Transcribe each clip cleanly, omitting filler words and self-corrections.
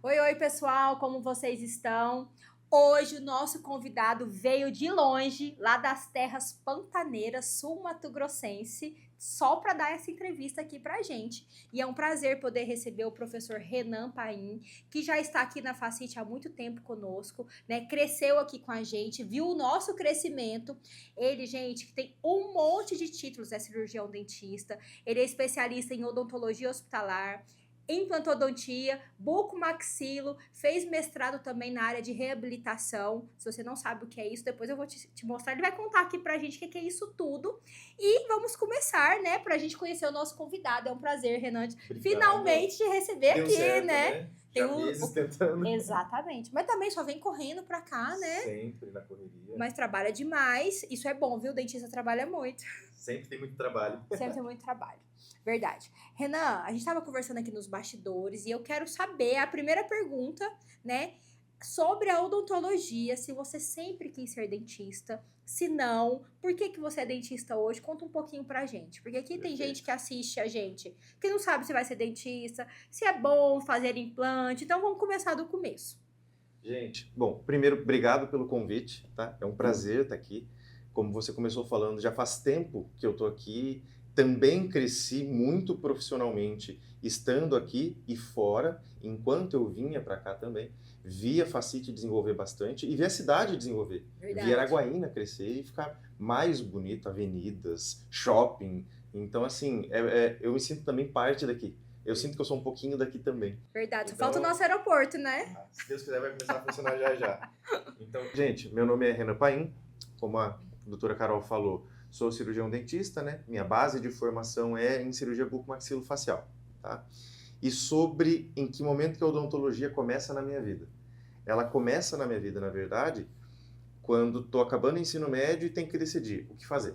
Oi, oi, pessoal, como vocês estão? Hoje o nosso convidado veio de longe, lá das terras pantaneiras, sul-mato-grossense, só para dar essa entrevista aqui pra gente. E é um prazer poder receber o professor Renan Paim, que já está aqui na Facite há muito tempo conosco, né? Cresceu aqui com a gente, viu o nosso crescimento. Ele, gente, que tem um monte de títulos, é cirurgião dentista, ele é especialista em odontologia hospitalar, implantodontia, bucomaxilo, fez mestrado também na área de reabilitação. Se você não sabe o que é isso, depois eu vou te mostrar. Ele vai contar aqui pra gente o que é isso tudo. E vamos começar, né, pra gente conhecer o nosso convidado. É um prazer, Renan, finalmente te receber Deu aqui, certo, né? Já meses tentando. Exatamente. Mas também só vem correndo pra cá, né? Sempre na correria. Mas trabalha demais. Isso é bom, viu? O dentista trabalha muito. Sempre tem muito trabalho. Sempre tem muito trabalho. Verdade. Renan, a gente estava conversando aqui nos bastidores e eu quero saber a primeira pergunta, né, sobre a odontologia, se você sempre quis ser dentista, se não, por que você é dentista hoje? Conta um pouquinho pra gente, porque aqui tem gente que assiste a gente que não sabe se vai ser dentista, se é bom fazer implante, então vamos começar do começo. Gente, bom, primeiro, obrigado pelo convite, tá? É um prazer estar aqui. Como você começou falando, já faz tempo que eu tô aqui. Também cresci muito profissionalmente estando aqui e fora, enquanto eu vinha para cá também. Vi a Facite desenvolver bastante e vi a cidade desenvolver. Verdade. Vi Araguaína crescer e ficar mais bonito, avenidas, shopping. Então, assim, eu me sinto também parte daqui. Eu sinto que eu sou um pouquinho daqui também. Verdade, só Então, falta o nosso aeroporto, né? Se Deus quiser, vai começar a funcionar já já. Então, gente, meu nome é Renan Paim, como a doutora Carol falou, sou cirurgião dentista, né? Minha base de formação é em cirurgia bucomaxilofacial, tá? E sobre em que momento que a odontologia começa na minha vida. Ela começa na minha vida, na verdade, quando estou acabando o ensino médio e tenho que decidir o que fazer.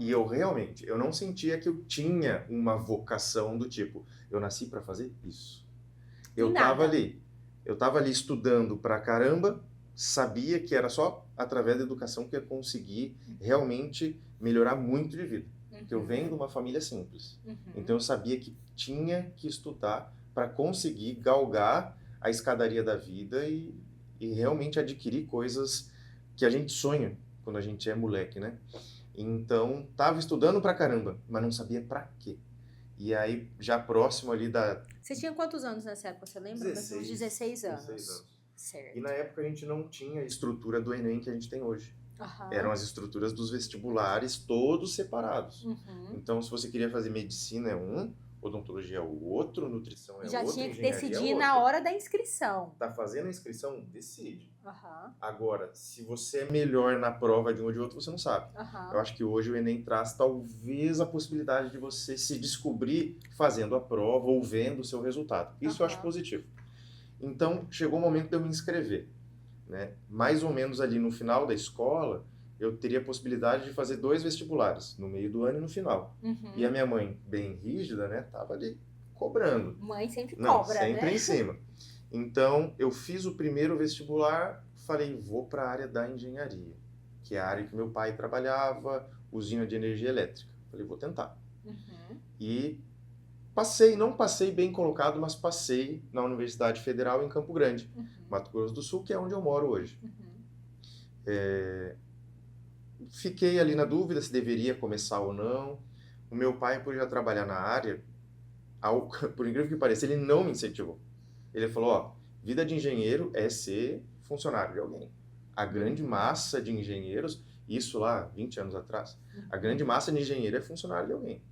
E eu realmente, eu não sentia que eu tinha uma vocação do tipo, eu nasci para fazer isso. Eu tava ali estudando pra caramba, sabia que era só através da educação que eu ia conseguir realmente melhorar muito de vida. Porque eu venho de uma família simples. Então eu sabia que tinha que estudar para conseguir galgar a escadaria da vida e realmente adquirir coisas que a gente sonha quando a gente é moleque, né? Então, tava estudando pra caramba, mas não sabia pra quê. E aí, já próximo ali da... Você tinha quantos anos nessa época, você lembra? 16, 16 anos. 16 anos. Certo. E na época a gente não tinha a estrutura do Enem que a gente tem hoje. Uhum. Eram as estruturas dos vestibulares todos separados. Então, se você queria fazer medicina é um, odontologia é o outro, nutrição é outro, já tinha que engenharia decidir é na outro. hora da inscrição. Tá fazendo a inscrição? Decide. Uhum. Agora, se você é melhor na prova de um ou de outro, você não sabe. Uhum. Eu acho que hoje o Enem traz talvez a possibilidade de você se descobrir fazendo a prova ou vendo o seu resultado. Isso eu acho positivo. Então, chegou o momento de eu me inscrever, né? Mais ou menos ali no final da escola, eu teria a possibilidade de fazer 2 vestibulares, no meio do ano e no final. E a minha mãe, bem rígida, né, tava ali cobrando. Mãe sempre cobra, sempre né? em cima. Então, eu fiz o primeiro vestibular, falei, vou para a área da engenharia, que é a área que meu pai trabalhava, usina de energia elétrica. Falei, vou tentar. E passei, não passei bem colocado, mas passei na Universidade Federal em Campo Grande, Mato Grosso do Sul, que é onde eu moro hoje. Fiquei ali na dúvida se deveria começar ou não. O meu pai, por já trabalhar na área, por incrível que pareça, ele não me incentivou. Ele falou, ó, vida de engenheiro é ser funcionário de alguém. A grande massa de engenheiros, isso lá 20 anos atrás, a grande massa de engenheiro é funcionário de alguém.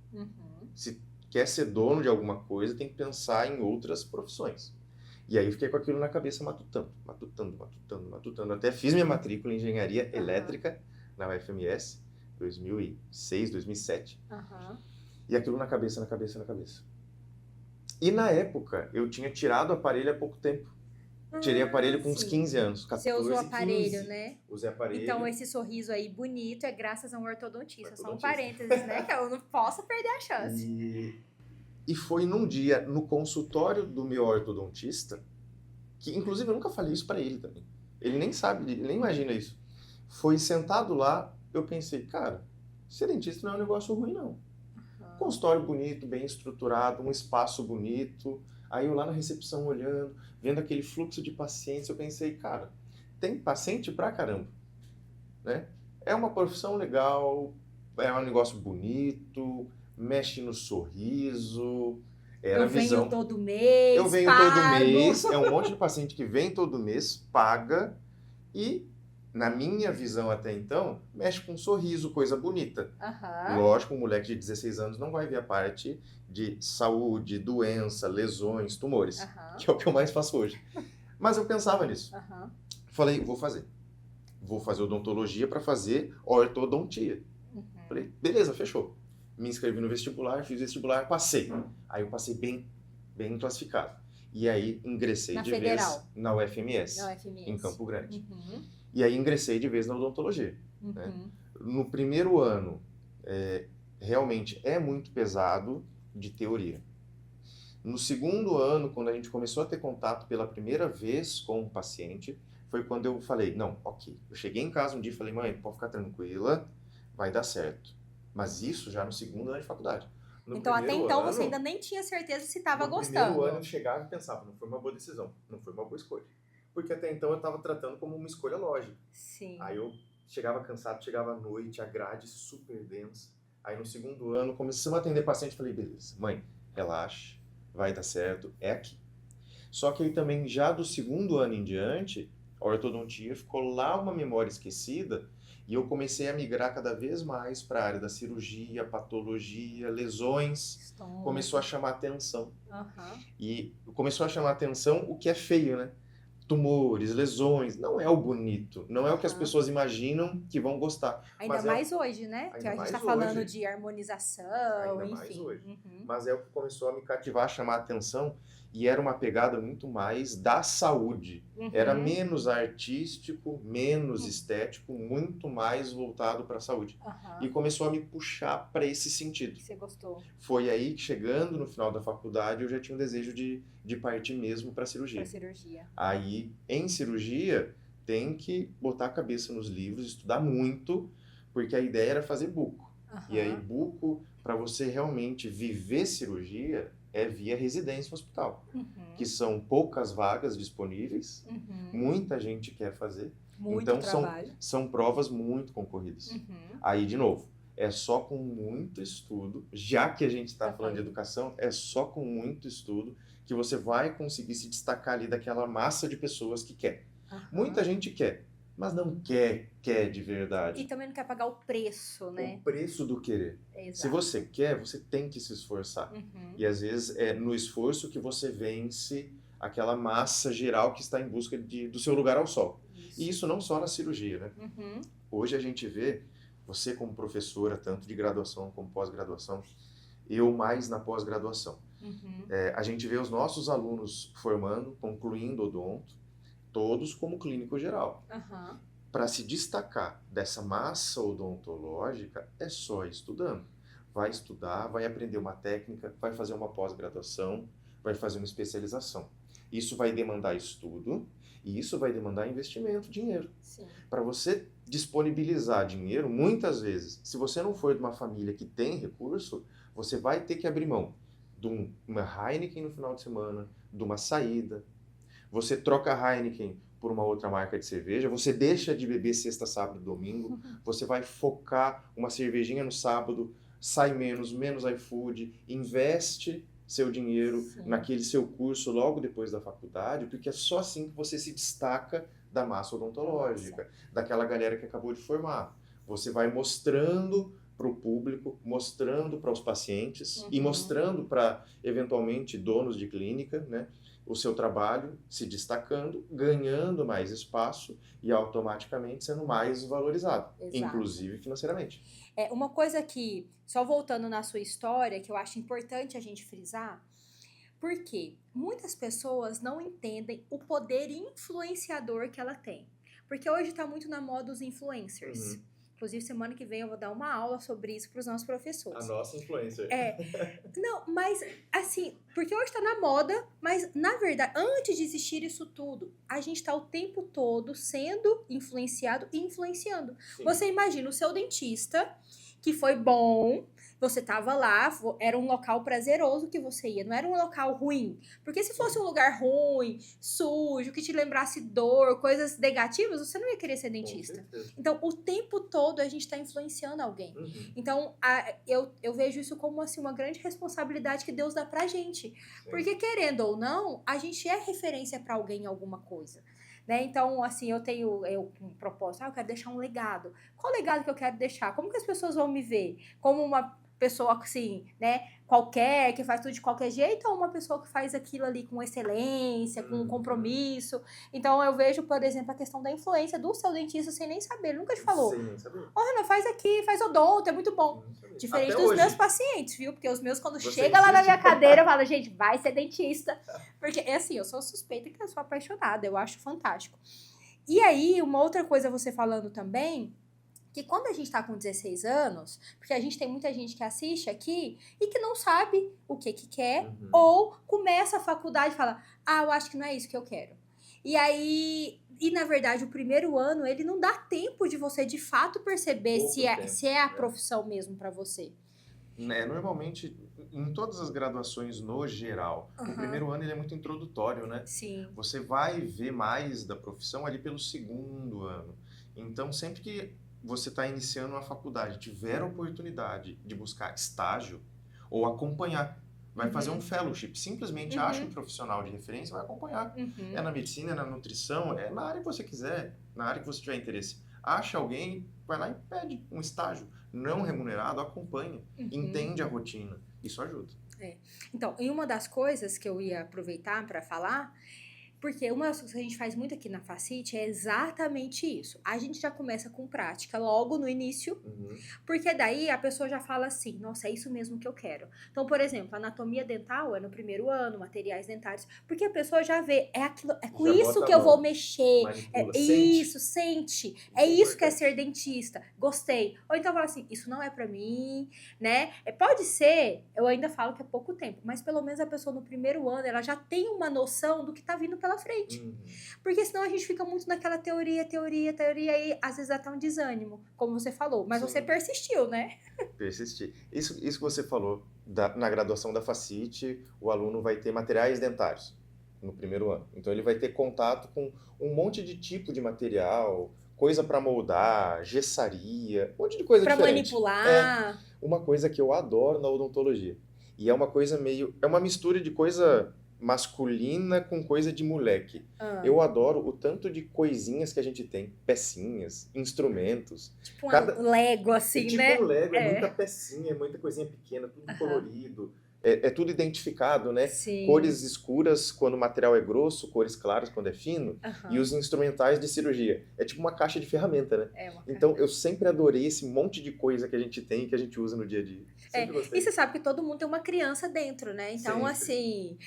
Se quer ser dono de alguma coisa, tem que pensar em outras profissões. E aí eu fiquei com aquilo na cabeça matutando. Até fiz minha matrícula em engenharia elétrica na UFMS, 2006, 2007. E aquilo na cabeça. E na época, eu tinha tirado o aparelho há pouco tempo. Tirei aparelho com uns 15 anos, 14, Você usou aparelho, 15. Né? Usei aparelho. Então, esse sorriso aí bonito é graças a um ortodontista. Só um parênteses, né? Que eu não posso perder a chance. E foi num dia, no consultório do meu ortodontista, que inclusive eu nunca falei isso pra ele também. Ele nem sabe, ele nem imagina isso. Foi sentado lá, eu pensei, cara, ser dentista não é um negócio ruim, não. Consultório bonito, bem estruturado, um espaço bonito, Aí eu lá na recepção olhando, vendo aquele fluxo de pacientes, eu pensei, cara, tem paciente pra caramba, né? É uma profissão legal, é um negócio bonito, mexe no sorriso, era a Eu venho visão. todo Eu mês, venho todo pago. mês, é um monte de paciente que vem todo mês, paga e, na minha visão até então, mexe com um sorriso, coisa bonita. Aham. Lógico, um moleque de 16 anos não vai ver a parte de saúde, doença, lesões, tumores, Aham. que é o que eu mais faço hoje. Mas eu pensava nisso. Aham. Falei, vou fazer. Vou fazer odontologia para fazer ortodontia. Uhum. Falei, beleza, fechou. Me inscrevi no vestibular, fiz vestibular, passei. Aí eu passei bem classificado. E aí ingressei Na de Federal. vez na UFMS, Na UFMS. em Campo Grande. Uhum. E aí ingressei de vez na odontologia. Uhum. Né? No primeiro ano, realmente é muito pesado de teoria. No segundo ano, quando a gente começou a ter contato pela primeira vez com o paciente, foi quando eu falei, não, ok. Eu cheguei em casa um dia e falei, mãe, pode ficar tranquila, vai dar certo. Mas isso já no segundo ano de faculdade. No Então, até primeiro então, ano, você ainda nem tinha certeza se estava no gostando. primeiro ano eu chegava e pensava, não foi uma boa decisão, não foi uma boa escolha. Porque até então eu estava tratando como uma escolha lógica. Sim. Aí eu chegava cansado, chegava à noite, a grade super densa. Aí no segundo ano, começamos a atender paciente, falei, beleza, mãe, relaxa, vai dar certo, é aqui. Só que aí também, já do segundo ano em diante, a ortodontia ficou lá uma memória esquecida e eu comecei a migrar cada vez mais para a área da cirurgia, patologia, lesões. Estômago. Começou a chamar atenção. Aham. E começou a chamar atenção o que é feio, né? Tumores, lesões, não é o bonito, não é o que as Aham. pessoas imaginam que vão gostar. Ainda Mas mais hoje, né? Que ainda a gente mais tá falando hoje. de harmonização, Ainda enfim. mais hoje. Uhum. Mas é o que começou a me cativar, a chamar a atenção, e era uma pegada muito mais da saúde. Uhum. Era menos artístico, menos estético, muito mais voltado para a saúde. Aham. E começou a me puxar para esse sentido. Que você gostou Foi aí que, chegando no final da faculdade, eu já tinha o desejo de partir mesmo para a cirurgia. pra cirurgia. Aí, em cirurgia, tem que botar a cabeça nos livros, estudar muito, porque a ideia era fazer buco. Aham. E aí, buco, para você realmente viver cirurgia, é via residência no hospital, Uhum. que são poucas vagas disponíveis, Uhum. muita gente quer fazer, Muito então trabalho. são provas muito concorridas. Uhum. Aí, de novo, é só com muito estudo, já que a gente está Tá falando de falando. educação, é só com muito estudo que você vai conseguir se destacar ali daquela massa de pessoas que quer. Aham. Muita gente quer, mas não quer de verdade. E também não quer pagar o preço, né? O preço do querer. Exato. Se você quer, você tem que se esforçar. Uhum. E às vezes é no esforço que você vence aquela massa geral que está em busca do seu lugar ao sol. Isso. E isso não só na cirurgia, né? Uhum. Hoje a gente vê, você como professora, tanto de graduação como pós-graduação, eu mais na pós-graduação. Uhum. A gente vê os nossos alunos formando, concluindo odonto, todos como clínico geral. Aham. Para se destacar dessa massa odontológica, é só estudando. Vai estudar, vai aprender uma técnica, vai fazer uma pós-graduação, vai fazer uma especialização. Isso vai demandar estudo e isso vai demandar investimento, dinheiro. Sim. Para você disponibilizar dinheiro, muitas vezes, se você não for de uma família que tem recurso, você vai ter que abrir mão de uma Heineken no final de semana, de uma saída. Você troca a Heineken por uma outra marca de cerveja, você deixa de beber sexta, sábado e domingo, você vai focar uma cervejinha no sábado, sai menos iFood, investe seu dinheiro Sim. naquele seu curso logo depois da faculdade, porque é só assim que você se destaca da massa odontológica, daquela galera que acabou de formar. Você vai mostrando para o público, mostrando para os pacientes e mostrando para, eventualmente, donos de clínica, né, o seu trabalho, se destacando, ganhando mais espaço e automaticamente sendo mais valorizado, Exato. inclusive financeiramente. Uma coisa que, só voltando na sua história, que eu acho importante a gente frisar, porque muitas pessoas não entendem o poder influenciador que ela tem. Porque hoje está muito na moda os influencers. Uhum. Inclusive, semana que vem eu vou dar uma aula sobre isso para os nossos professores. A nossa influencer. Não, mas assim, porque hoje tá na moda, mas na verdade, antes de existir isso tudo, a gente tá o tempo todo sendo influenciado e influenciando. Sim. Você imagina o seu dentista, que foi bom, você tava lá, era um local prazeroso que você ia, não era um local ruim. Porque se fosse um lugar ruim, sujo, que te lembrasse dor, coisas negativas, você não ia querer ser Com dentista. certeza. Então, o tempo todo a gente está influenciando alguém. Uhum. Então, eu vejo isso como assim, uma grande responsabilidade que Deus dá pra gente. Sim. Porque, querendo ou não, a gente é referência para alguém em alguma coisa. Né? Então, assim, eu tenho um propósito, eu quero deixar um legado. Qual legado que eu quero deixar? Como que as pessoas vão me ver? Como uma pessoa, assim, né, qualquer, que faz tudo de qualquer jeito, ou uma pessoa que faz aquilo ali com excelência, com compromisso? Então, eu vejo, por exemplo, a questão da influência do seu dentista sem nem saber. Ele nunca te falou, Sem nem saber. Renan, faz aqui, faz odonto, é muito bom. Diferente Até dos hoje. meus pacientes, viu? Porque os meus, quando Você chega lá na insiste? minha cadeira, eu falo, gente, vai ser dentista. Porque, é assim, eu sou suspeita que eu sou apaixonada, eu acho fantástico. E aí, uma outra coisa você falando também, que quando a gente tá com 16 anos, porque a gente tem muita gente que assiste aqui e que não sabe o que quer, ou começa a faculdade e fala, eu acho que não é isso que eu quero. E aí, na verdade, o primeiro ano, ele não dá tempo de você, de fato, perceber se é a profissão mesmo pra você. Normalmente, em todas as graduações no geral, o primeiro ano ele é muito introdutório, né? Sim. Você vai ver mais da profissão ali pelo segundo ano. Então, sempre que você está iniciando uma faculdade, tiver a oportunidade de buscar estágio ou acompanhar, vai fazer um fellowship, simplesmente acha um profissional de referência e vai acompanhar. É na medicina, é na nutrição, é na área que você quiser, na área que você tiver interesse. Acha alguém, vai lá e pede um estágio não remunerado, acompanha, entende a rotina. Isso ajuda. Então, e uma das coisas que eu ia aproveitar para falar, porque uma das coisas que a gente faz muito aqui na Facite é exatamente isso. A gente já começa com prática logo no início, porque daí a pessoa já fala assim, nossa, é isso mesmo que eu quero. Então, por exemplo, anatomia dental é no primeiro ano, materiais dentários, porque a pessoa já vê, é com Já isso bota que a eu vou mão, mexer, manipula, isso, sente, é isso que é ser dentista, gostei. Ou então fala assim, isso não é pra mim, né? Pode ser, eu ainda falo que é pouco tempo, mas pelo menos a pessoa no primeiro ano, ela já tem uma noção do que tá vindo pela frente. Porque senão a gente fica muito naquela teoria, e às vezes até um desânimo, como você falou. Mas você persistiu, né? Persistir. Isso que você falou, na graduação da Facite, o aluno vai ter materiais dentários no primeiro ano. Então ele vai ter contato com um monte de tipo de material, coisa para moldar, gessaria, um monte de coisa diferente. Para manipular. Uma coisa que eu adoro na odontologia. E é uma coisa é uma mistura de coisa masculina com coisa de moleque. Eu adoro o tanto de coisinhas que a gente tem, pecinhas, instrumentos. Tipo um Lego, assim, né? Tipo um Lego, é muita pecinha, muita coisinha pequena, tudo colorido. É tudo identificado, né? Sim. Cores escuras quando o material é grosso, cores claras quando é fino, e os instrumentais de cirurgia. É tipo uma caixa de ferramenta, né? Então, eu sempre adorei esse monte de coisa que a gente tem e que a gente usa no dia a dia. E você sabe que todo mundo tem uma criança dentro, né? Então, assim,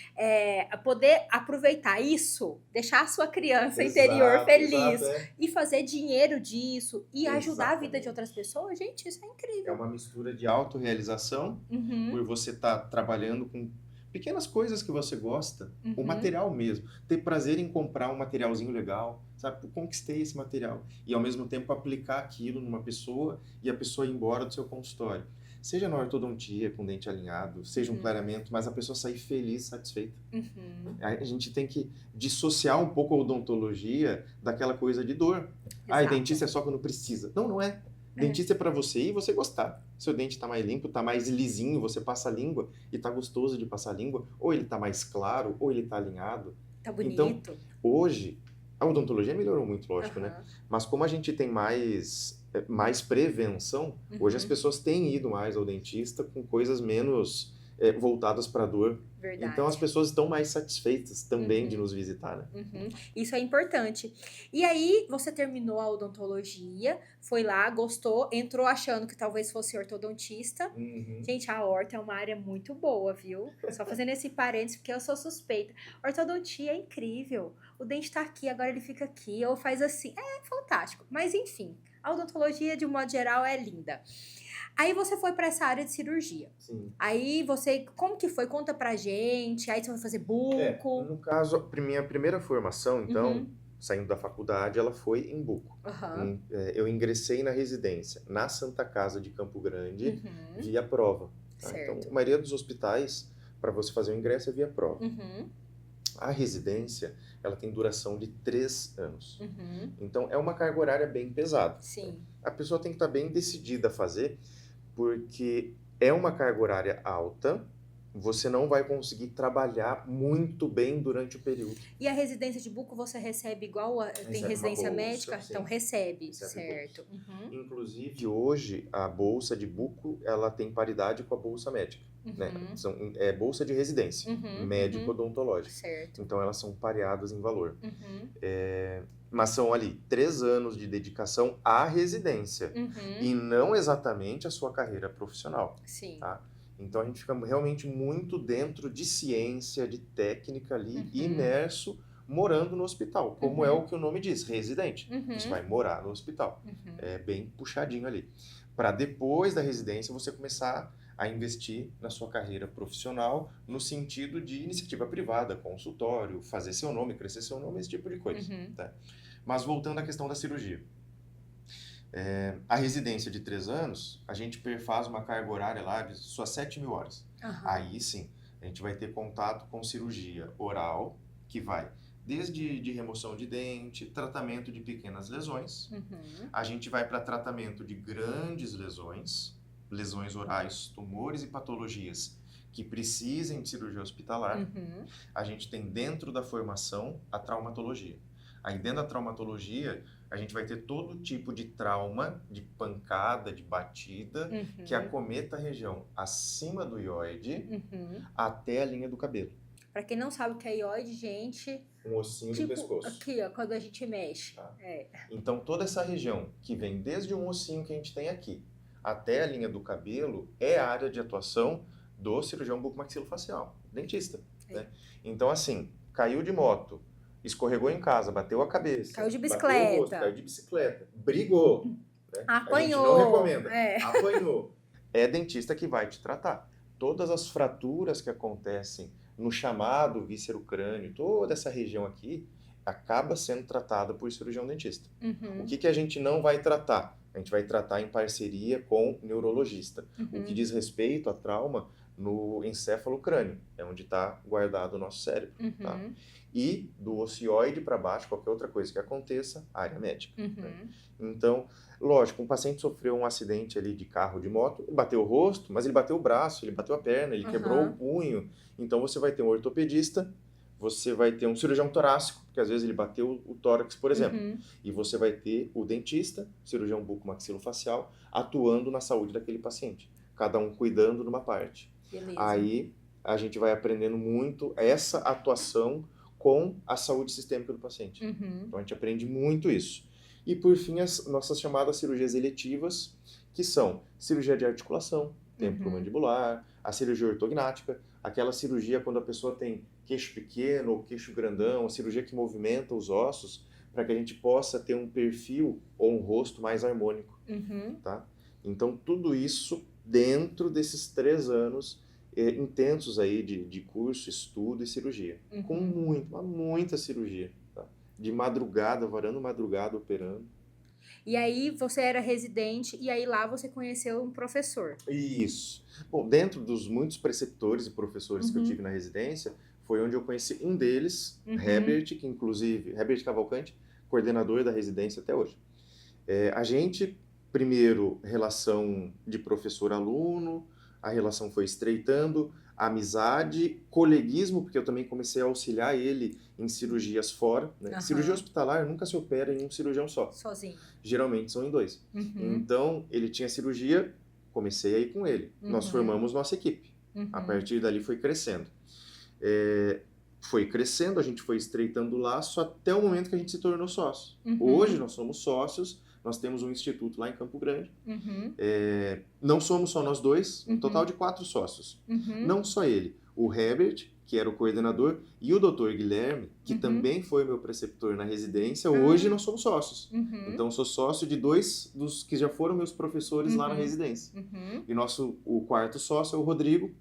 poder aproveitar isso, deixar a sua criança interior feliz e fazer dinheiro disso e ajudar a vida de outras pessoas, gente, isso é incrível. É uma mistura de autorrealização, por você estar trabalhando com pequenas coisas que você gosta, o material mesmo. Ter prazer em comprar um materialzinho legal, sabe? Eu conquistei esse material. E, ao mesmo tempo, aplicar aquilo numa pessoa e a pessoa ir embora do seu consultório. Seja na ortodontia, com dente alinhado, seja um clareamento, mas a pessoa sair feliz, satisfeita. A gente tem que dissociar um pouco a odontologia daquela coisa de dor. Dentista é só quando precisa. Não, não é. Dentista é pra você ir e você gostar. Seu dente tá mais limpo, tá mais lisinho, você passa a língua e tá gostoso de passar a língua, ou ele tá mais claro, ou ele tá alinhado. Tá bonito. Então, hoje, a odontologia melhorou muito, lógico, né? Mas como a gente tem mais prevenção, hoje as pessoas têm ido mais ao dentista com coisas menos voltadas para dor. Verdade. Então as pessoas estão mais satisfeitas também de nos visitar, né? Isso é importante. E aí, você terminou a odontologia, foi lá, gostou, entrou achando que talvez fosse ortodontista. Gente, a horta é uma área muito boa, viu? Só fazendo esse parênteses, porque eu sou suspeita. Ortodontia é incrível. O dente tá aqui, agora ele fica aqui, ou faz assim. É fantástico. Mas, enfim, a odontologia, de um modo geral, é linda. Aí você foi para essa área de cirurgia. Sim. Aí você, como que foi? Conta pra gente. Aí você vai fazer buco. No caso, minha primeira formação, então, saindo da faculdade, ela foi em Buco. Aham. Eu ingressei na residência na Santa Casa de Campo Grande Uhum. via prova. Tá? Então, Certo. a maioria dos hospitais, para você fazer o ingresso, é via prova. Uhum. A residência, ela tem duração de 3 anos. Uhum. Então, é uma carga horária bem pesada. Sim. A pessoa tem que estar bem decidida a fazer, porque é uma carga horária alta, você não vai conseguir trabalhar muito bem durante o período. E a residência de Buco você recebe igual tem Recebe uma residência bolsa, médica? sim. Então recebe, Recebe certo. Uhum. Inclusive, hoje, a bolsa de Buco, ela tem paridade com a bolsa médica. Né? É bolsa de residência, médico-odontológica. Certo. Então, elas são pareadas em valor. Uhum. Mas são ali 3 anos de dedicação à residência e não exatamente à sua carreira profissional. Sim. Tá? Então, a gente fica realmente muito dentro de ciência, de técnica ali, imerso, morando no hospital, como é o que o nome diz, residente. Você vai morar no hospital. É bem puxadinho ali. Para depois da residência, você começar a investir na sua carreira profissional no sentido de iniciativa privada, consultório, fazer seu nome, crescer seu nome, esse tipo de coisa. Tá? Mas voltando à questão da cirurgia. A residência de 3 anos, a gente faz uma carga horária lá de suas 7.000 horas. Aí sim, a gente vai ter contato com cirurgia oral, que vai desde de remoção de dente, tratamento de pequenas lesões. A gente vai para tratamento de grandes lesões, lesões orais, tumores e patologias que precisem de cirurgia hospitalar. A gente tem dentro da formação a traumatologia. Aí dentro da traumatologia, a gente vai ter todo tipo de trauma, de pancada, de batida, que acometa a região acima do ióide até a linha do cabelo. Pra quem não sabe o que é ióide, gente... Um ossinho do pescoço. Aqui, ó, quando a gente mexe. Tá. Então, toda essa região que vem desde um ossinho que a gente tem aqui até a linha do cabelo é a área de atuação do cirurgião bucomaxilofacial, dentista. Né? Então, assim, caiu de moto, escorregou em casa, bateu a cabeça. Caiu de bicicleta. Bateu o rosto, caiu de bicicleta. Brigou. Né? Apanhou. A gente não recomenda. Apanhou. É dentista que vai te tratar. Todas as fraturas que acontecem no chamado víscero-crânio, toda essa região aqui, acaba sendo tratada por cirurgião dentista. O que a gente não vai tratar? A gente vai tratar em parceria com neurologista. O que diz respeito a trauma no encéfalo-crânio, é onde está guardado o nosso cérebro. Tá? E do ocioide para baixo, qualquer outra coisa que aconteça, área médica. Né? Então, lógico, um paciente sofreu um acidente ali de carro, de moto, ele bateu o rosto, mas ele bateu o braço, ele bateu a perna, ele quebrou o punho. Então, você vai ter um ortopedista, você vai ter um cirurgião torácico, porque às vezes ele bateu o tórax, por exemplo. E você vai ter o dentista, cirurgião bucomaxilofacial, atuando na saúde daquele paciente. Cada um cuidando de uma parte. Beleza. Aí, a gente vai aprendendo muito essa atuação com a saúde sistêmica do paciente. Então, a gente aprende muito isso. E, por fim, as nossas chamadas cirurgias eletivas, que são cirurgia de articulação, temporomandibular, a cirurgia ortognática, aquela cirurgia quando a pessoa tem queixo pequeno ou queixo grandão, a cirurgia que movimenta os ossos, para que a gente possa ter um perfil ou um rosto mais harmônico. Tá? Então, tudo isso dentro desses 3 anos intensos aí de curso, estudo e cirurgia. Com muita cirurgia. Tá? De madrugada, varando madrugada, operando. E aí você era residente e aí lá você conheceu um professor. Isso. Bom, dentro dos muitos preceptores e professores que eu tive na residência, foi onde eu conheci um deles, Herbert, que inclusive, Herbert Cavalcante, coordenador da residência até hoje. A gente, primeiro, relação de professor-aluno, a relação foi estreitando, amizade, coleguismo, porque eu também comecei a auxiliar ele em cirurgias fora. Né? Cirurgia hospitalar nunca se opera em um cirurgião só. Sozinho. Geralmente são em 2. Então, ele tinha cirurgia, comecei a ir com ele. Nós formamos nossa equipe. A partir dali foi crescendo. Foi crescendo, a gente foi estreitando o laço até o momento que a gente se tornou sócio. Hoje nós somos sócios, nós temos um instituto lá em Campo Grande. Não somos só nós dois, um total de 4 sócios. Não só ele, o Herbert, que era o coordenador, e o Dr. Guilherme, que também foi meu preceptor na residência. Hoje nós somos sócios. Então, eu sou sócio de 2 dos que já foram meus professores lá na residência. E o 4º sócio é o Rodrigo,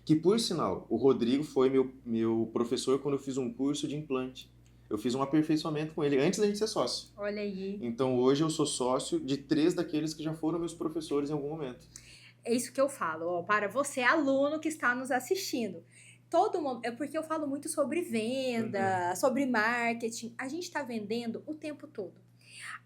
que, por sinal, o Rodrigo foi meu professor quando eu fiz um curso de implante. Eu fiz um aperfeiçoamento com ele antes da gente ser sócio. Olha aí. Então hoje eu sou sócio de 3 daqueles que já foram meus professores em algum momento. É isso que eu falo, ó, para você, aluno que está nos assistindo. É porque eu falo muito sobre venda, sobre marketing. A gente está vendendo o tempo todo.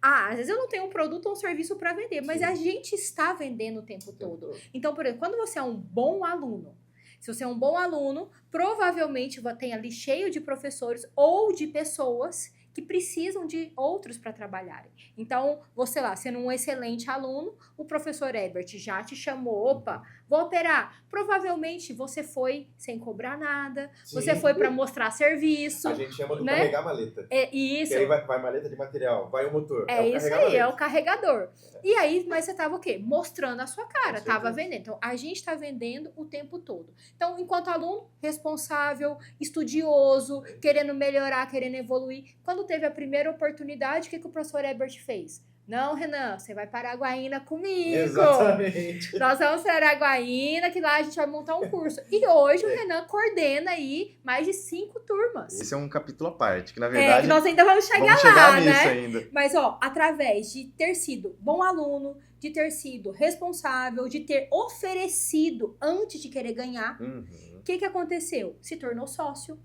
Às vezes eu não tenho um produto ou um serviço para vender, mas Sim. a gente está vendendo o tempo todo. Então, por exemplo, quando você é um bom aluno, se você é um bom aluno, provavelmente tem ali cheio de professores ou de pessoas que precisam de outros para trabalharem. Então, você lá, sendo um excelente aluno, o professor Herbert já te chamou, opa, vou operar. Provavelmente você foi sem cobrar nada, Sim. você foi para mostrar serviço. A gente chama do né? carregar maleta. É isso. Que aí vai maleta de material, vai o motor. É o isso aí, é o carregador. E aí, mas você tava o quê? Mostrando a sua cara, tava vendendo. Então, a gente tá vendendo o tempo todo. Então, enquanto aluno, responsável, estudioso, querendo melhorar, querendo evoluir. Quando teve a primeira oportunidade, o que o professor Herbert fez? Não, Renan, você vai para Araguaína comigo. Exatamente. Nós vamos para Araguaína, que lá a gente vai montar um curso. E hoje o Renan coordena aí mais de 5 turmas. Esse é um capítulo à parte, que na verdade... que nós ainda vamos chegar lá, nisso né? ainda. Mas, ó, através de ter sido bom aluno, de ter sido responsável, de ter oferecido antes de querer ganhar, o que aconteceu? Se tornou sócio.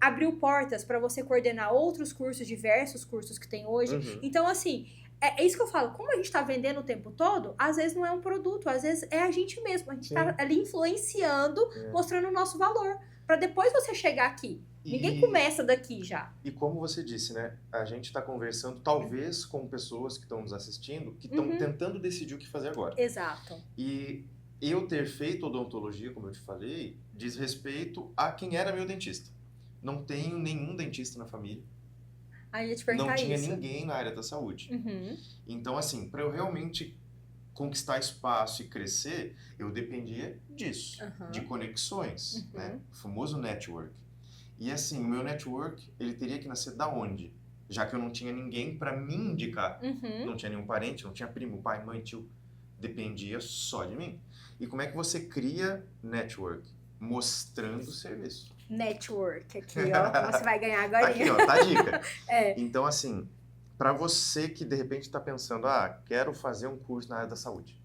Abriu portas para você coordenar outros cursos, diversos cursos que tem hoje. Então, assim, é isso que eu falo. Como a gente tá vendendo o tempo todo, às vezes não é um produto, às vezes é a gente mesmo. A gente tá ali influenciando, mostrando o nosso valor. Para depois você chegar aqui. Ninguém começa daqui já. E como você disse, né? A gente está conversando, talvez, com pessoas que estão nos assistindo, que estão tentando decidir o que fazer agora. Exato. E eu ter feito odontologia, como eu te falei, diz respeito a quem era meu dentista. Não tenho nenhum dentista na família. Aí eu ia te perguntar não tinha isso. ninguém na área da saúde. Então, assim, para eu realmente conquistar espaço e crescer, eu dependia disso, de conexões, né? O famoso network. E assim, o meu network, ele teria que nascer da onde? Já que eu não tinha ninguém para me indicar. Não tinha nenhum parente, não tinha primo, pai, mãe, tio. Dependia só de mim. E como é que você cria network? Mostrando o serviço. Network, aqui, ó. Você vai ganhar agora. Aqui, ó, tá a dica. Então, assim, para você que de repente está pensando, quero fazer um curso na área da saúde.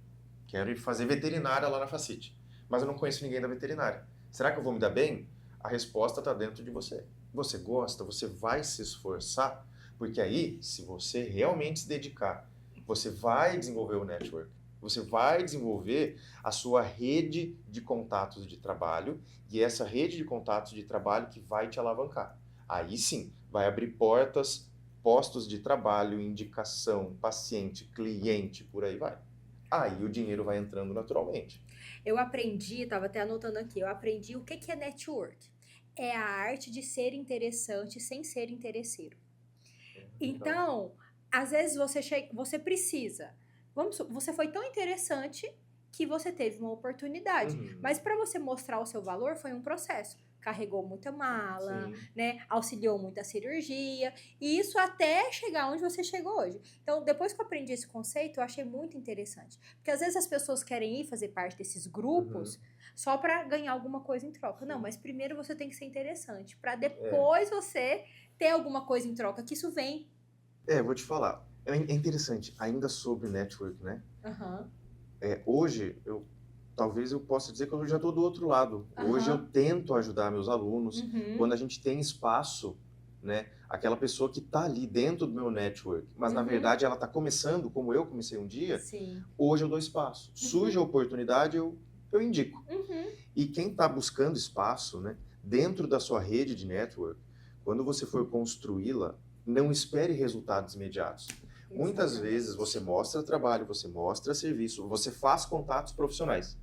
Quero ir fazer veterinária lá na Facite. Mas eu não conheço ninguém da veterinária. Será que eu vou me dar bem? A resposta está dentro de você. Você gosta, você vai se esforçar, porque aí, se você realmente se dedicar, você vai desenvolver o network, você vai desenvolver a sua rede de contatos de trabalho, e essa rede de contatos de trabalho que vai te alavancar. Aí sim, vai abrir portas, postos de trabalho, indicação, paciente, cliente, por aí vai. Aí o dinheiro vai entrando naturalmente. Eu aprendi, estava até anotando aqui, eu aprendi o que é network. É a arte de ser interessante sem ser interesseiro. Então, às vezes você precisa. Você foi tão interessante que você teve uma oportunidade. Mas para você mostrar o seu valor foi um processo. Carregou muita mala, né? Auxiliou muita cirurgia. E isso até chegar onde você chegou hoje. Então, depois que eu aprendi esse conceito, eu achei muito interessante. Porque às vezes as pessoas querem ir fazer parte desses grupos só para ganhar alguma coisa em troca. Não, mas primeiro você tem que ser interessante. Para depois você ter alguma coisa em troca. Que isso vem. Vou te falar. É interessante, ainda sobre network, né? Hoje, talvez eu possa dizer que eu já estou do outro lado. Hoje eu tento ajudar meus alunos. Quando a gente tem espaço, né? Aquela pessoa que está ali dentro do meu network, mas na verdade ela está começando, como eu comecei um dia, hoje eu dou espaço. Surge a oportunidade, eu indico. E quem está buscando espaço, né? Dentro da sua rede de network, quando você for construí-la, não espere resultados imediatos. Muitas vezes você mostra trabalho, você mostra serviço, você faz contatos profissionais.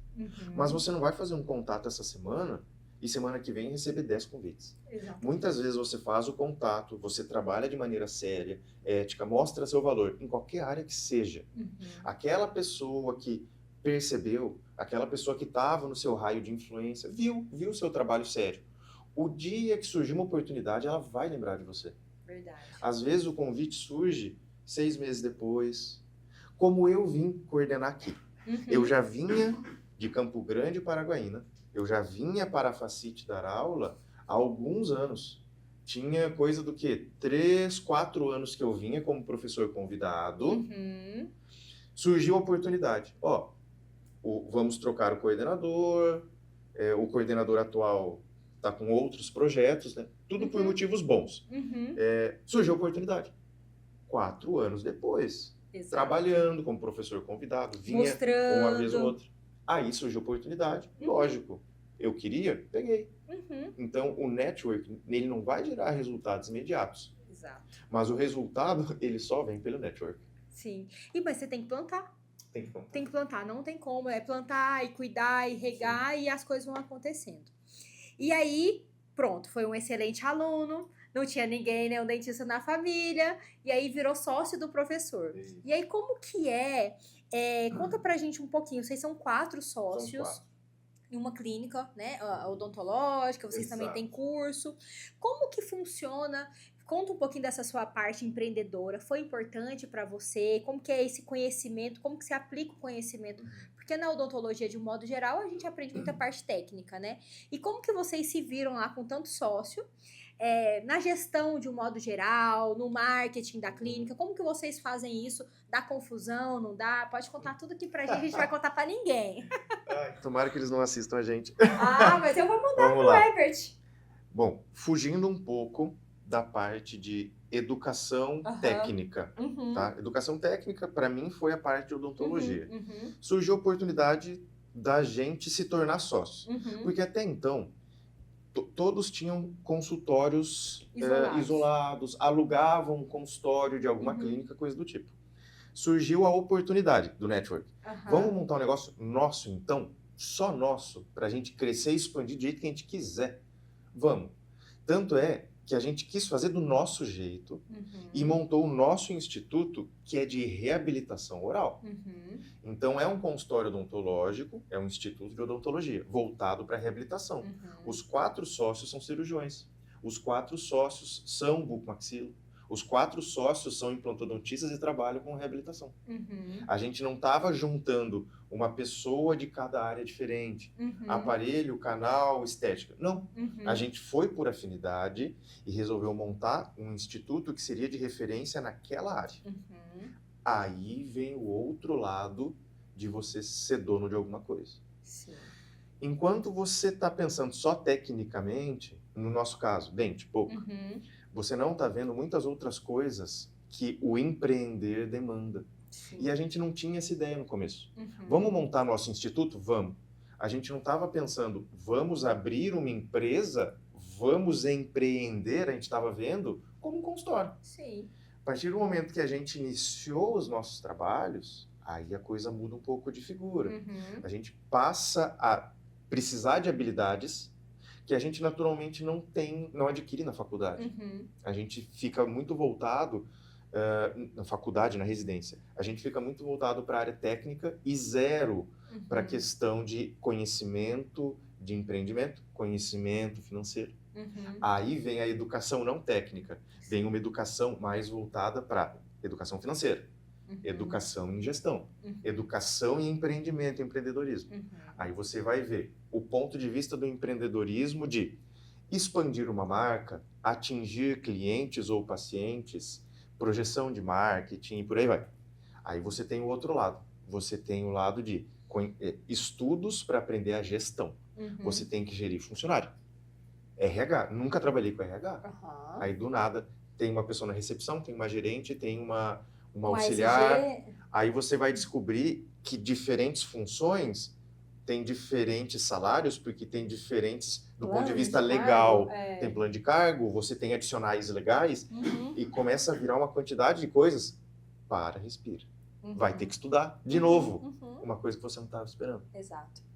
Mas você não vai fazer um contato essa semana e semana que vem receber 10 convites. Muitas vezes você faz o contato, você trabalha de maneira séria, ética, mostra seu valor, em qualquer área que seja. Aquela pessoa que percebeu, aquela pessoa que estava no seu raio de influência, viu o seu trabalho sério. O dia que surgir uma oportunidade, ela vai lembrar de você. Verdade. Às vezes o convite surge 6 meses depois, como eu vim coordenar aqui. Eu já vinha de Campo Grande para Araguaína, eu já vinha para a Facite dar aula há alguns anos. Tinha coisa do quê? 3, 4 anos que eu vinha como professor convidado. Uhum. Surgiu a oportunidade. Ó, vamos trocar o coordenador, o coordenador atual está com outros projetos, né? Tudo por motivos bons. Uhum. Surgiu a oportunidade. 4 anos depois, Exato. trabalhando como professor convidado, vinha Mostrando. uma vez ou outra. Aí surgiu a oportunidade, lógico. Eu queria, peguei. Uhum. Então, o network, ele não vai gerar resultados imediatos. Exato. Mas o resultado, ele só vem pelo network. Sim. Mas você tem que plantar. Tem que plantar. Tem que plantar, não tem como. É plantar e cuidar e regar e as coisas vão acontecendo. E aí, pronto, foi um excelente aluno, não tinha ninguém, né, um dentista na família, e aí virou sócio do professor. Isso. E aí, como que conta pra gente um pouquinho, vocês são 4 sócios. São 4. Em uma clínica, né, odontológica, vocês também têm curso. Como que funciona? Conta um pouquinho dessa sua parte empreendedora. Foi importante para você? Como que é esse conhecimento? Como que se aplica o conhecimento? Porque na odontologia, de um modo geral, a gente aprende muita parte técnica, né? E como que vocês se viram lá com tanto sócio? Na gestão de um modo geral, no marketing da clínica, como que vocês fazem isso? Dá confusão, não dá? Pode contar tudo aqui pra gente, a gente vai contar pra ninguém. Tomara que eles não assistam a gente. Mas eu vou mandar pro Herbert. Bom, fugindo um pouco da parte de educação técnica, tá? Educação técnica, para mim, foi a parte de odontologia. Surgiu a oportunidade da gente se tornar sócio. Porque até então, todos tinham consultórios isolados, alugavam um consultório de alguma clínica, coisa do tipo. Surgiu a oportunidade do network. Vamos montar um negócio nosso, então? Só nosso, para a gente crescer e expandir do jeito que a gente quiser. Vamos. Tanto é que a gente quis fazer do nosso jeito e montou o nosso instituto, que é de reabilitação oral. Então, é um consultório odontológico, é um instituto de odontologia, voltado para reabilitação. Os 4 sócios são cirurgiões. Os 4 sócios são bucomaxilo. Os 4 sócios são implantodontistas e trabalham com reabilitação. A gente não estava juntando uma pessoa de cada área diferente. Aparelho, canal, estética. Não. A gente foi por afinidade e resolveu montar um instituto que seria de referência naquela área. Aí vem o outro lado de você ser dono de alguma coisa. Sim. Enquanto você está pensando só tecnicamente, no nosso caso, dente, boca, você não está vendo muitas outras coisas que o empreender demanda. Sim. E a gente não tinha essa ideia no começo. Vamos montar nosso instituto? Vamos. A gente não estava pensando, vamos abrir uma empresa, vamos empreender, a gente estava vendo como um consultório. Sim. A partir do momento que a gente iniciou os nossos trabalhos, aí a coisa muda um pouco de figura. A gente passa a precisar de habilidades que a gente naturalmente não adquire na faculdade. A gente fica muito voltado, na faculdade, na residência, a gente fica muito voltado para a área técnica e zero para a questão de conhecimento de empreendimento, conhecimento financeiro. Aí vem a educação não técnica, vem uma educação mais voltada para educação financeira, educação em gestão, educação em empreendimento, empreendedorismo. Aí você vai ver o ponto de vista do empreendedorismo de expandir uma marca, atingir clientes ou pacientes, projeção de marketing e por aí vai. Aí você tem o outro lado. Você tem o lado de estudos para aprender a gestão. Você tem que gerir funcionário. RH. Nunca trabalhei com RH. Aí do nada tem uma pessoa na recepção, tem uma gerente, tem uma auxiliar. Aí você vai descobrir que diferentes funções têm diferentes salários, porque tem diferentes, do ponto de vista legal, tem plano de cargo, você tem adicionais legais, e começa a virar uma quantidade de coisas. Para, respira. Vai ter que estudar de novo. Uma coisa que você não estava esperando. Exato.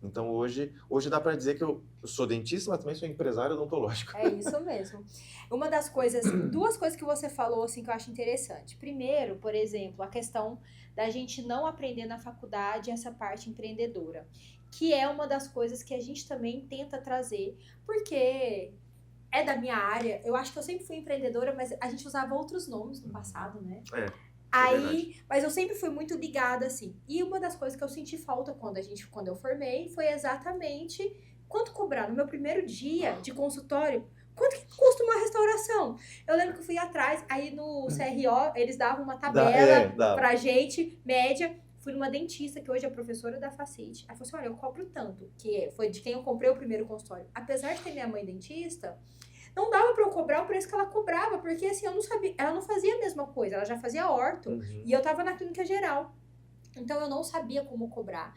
Então, hoje dá para dizer que eu sou dentista, mas também sou empresário odontológico. É isso mesmo. Uma das coisas, 2 coisas que você falou, assim, que eu acho interessante. Primeiro, por exemplo, a questão da gente não aprender na faculdade essa parte empreendedora, que é uma das coisas que a gente também tenta trazer, porque é da minha área. Eu acho que eu sempre fui empreendedora, mas a gente usava outros nomes no passado, né? Mas eu sempre fui muito ligada, assim. E uma das coisas que eu senti falta quando eu formei foi exatamente quanto cobrar. No meu primeiro dia de consultório, Quanto que custa uma restauração? Eu lembro que eu fui atrás, aí no CRO eles davam uma tabela pra gente, média. Fui numa dentista, que hoje é professora da Facite. Ela falou assim, olha, eu cobro tanto, que foi de quem eu comprei o primeiro consultório. Apesar de ter minha mãe dentista, não dava pra eu cobrar o preço que ela cobrava, porque assim, eu não sabia, ela não fazia a mesma coisa, ela já fazia orto, e eu tava na clínica geral. Então, eu não sabia como cobrar,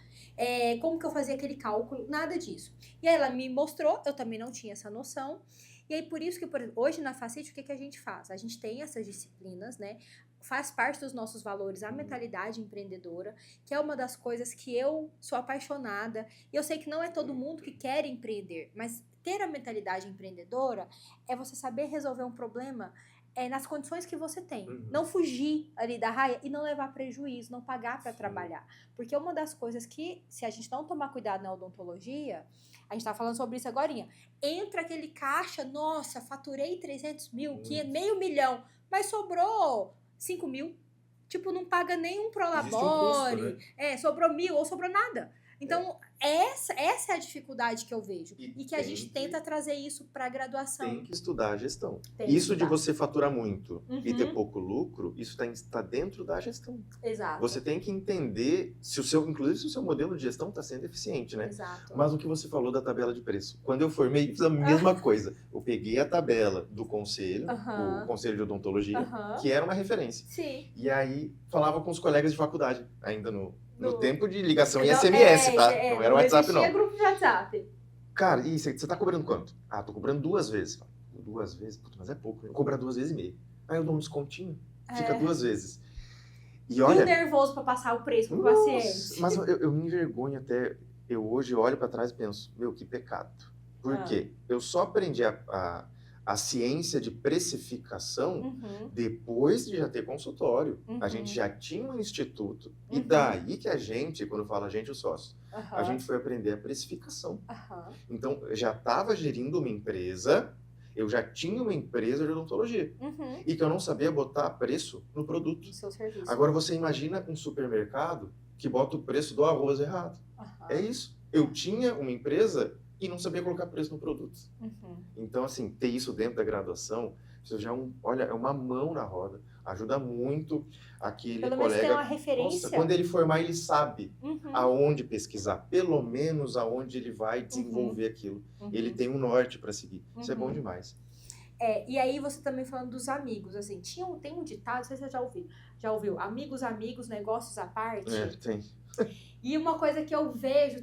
como que eu fazia aquele cálculo, nada disso. E aí, ela me mostrou, eu também não tinha essa noção. E aí, por isso que, por exemplo, hoje na Facite, o que a gente faz? A gente tem essas disciplinas, né? Faz parte dos nossos valores a mentalidade empreendedora, que é uma das coisas que eu sou apaixonada. E eu sei que não é todo mundo que quer empreender, mas ter a mentalidade empreendedora é você saber resolver um problema nas condições que você tem. Não fugir ali da raia e não levar prejuízo, não pagar para trabalhar. Porque uma das coisas que, se a gente não tomar cuidado na odontologia, a gente tá falando sobre isso agorinha, entra aquele caixa, nossa, faturei 300 mil, meio milhão, mas sobrou 5 mil. Tipo, não paga nenhum prolabore, sobrou 1.000 ou sobrou nada. Então, essa é a dificuldade que eu vejo. E que a gente tenta trazer isso para a graduação. Tem que estudar a gestão. Isso de você faturar muito e ter pouco lucro, isso está dentro da gestão. Exato. Você tem que entender, inclusive se o seu modelo de gestão está sendo eficiente, né? Exato. Mas o que você falou da tabela de preço. Quando eu formei, fiz a mesma coisa. Eu peguei a tabela do conselho, o conselho de odontologia, que era uma referência. Sim. E aí, falava com os colegas de faculdade, ainda no tempo de ligação em SMS, tá? Não era WhatsApp, não. Não existia grupo de WhatsApp. Cara, e você tá cobrando quanto? Ah, tô cobrando 2 vezes. 2 vezes? Puta, mas é pouco. Eu cobrar 2 vezes e meio. Aí eu dou um descontinho. Fica 2 vezes. E olha... nervoso pra passar o preço pro paciente. Mas eu me envergonho até... Eu hoje olho pra trás e penso, meu, que pecado. Por quê? Eu só aprendi a ciência de precificação depois de já ter consultório. A gente já tinha um instituto. E daí que a gente, quando fala a gente, os sócios, a gente foi aprender a precificação. Então, eu já estava gerindo uma empresa, eu já tinha uma empresa de odontologia. E que eu não sabia botar preço no produto. No seu serviço. Agora, você imagina um supermercado que bota o preço do arroz errado. É isso. Eu tinha uma empresa... e não sabia colocar preço no produto. Então, assim, ter isso dentro da graduação, você já olha, é uma mão na roda. Ajuda muito aquele Pelo colega. menos tem uma referência. Nossa, quando ele formar, ele sabe aonde pesquisar. Pelo menos aonde ele vai desenvolver aquilo. Ele tem um norte para seguir. Isso é bom demais. E aí você também falando dos amigos, assim, tem um ditado, não sei se você já ouviu, amigos, negócios à parte. Tem. E uma coisa que eu